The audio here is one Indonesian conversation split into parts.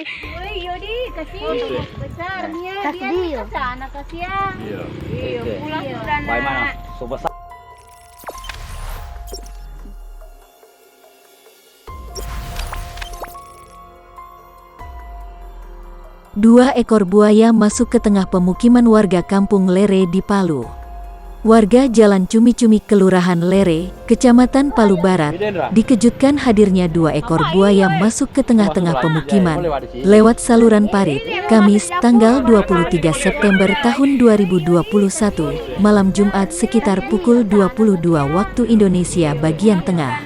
guys. Woi, Yodi, kasih besarnya. Kasih Dia dia. ke sana kasihan. Iya, Oke. pulang sudah Baik mana? nak. Sebesar. Dua ekor buaya masuk ke tengah pemukiman warga Kampung Lere di Palu. Warga Jalan Cumi-Cumi Kelurahan Lere, Kecamatan Palu Barat, dikejutkan hadirnya dua ekor buaya masuk ke tengah-tengah pemukiman lewat saluran parit, Kamis tanggal 23 September tahun 2021, malam Jumat sekitar pukul 22 waktu Indonesia bagian tengah.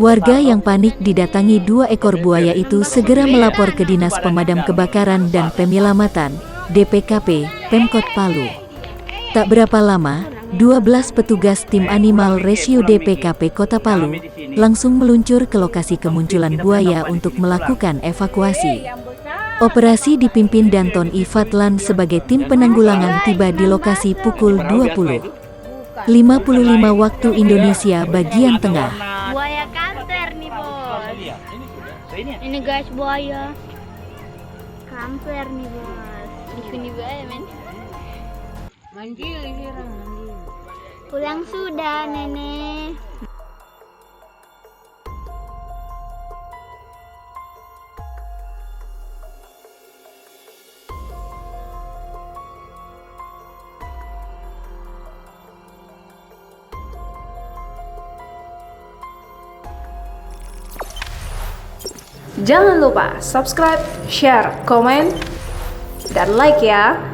Warga yang panik didatangi dua ekor buaya itu segera melapor ke Dinas Pemadam Kebakaran dan Penyelamatan, DPKP, Pemkot Palu. Tak berapa lama, 12 petugas tim Animal Rescue DPKP Kota Palu langsung meluncur ke lokasi kemunculan buaya untuk melakukan evakuasi. Operasi dipimpin Danton Ifatlan sebagai tim penanggulangan tiba di lokasi pukul 20.55 waktu Indonesia bagian tengah. Buaya kanter nih, Bos. Ini guys buaya. Kanter nih, Bos. Ini buaya, men. Manggil hirang, manggil. Pulang sudah, Nenek. Jangan lupa subscribe, share, komen, dan like ya.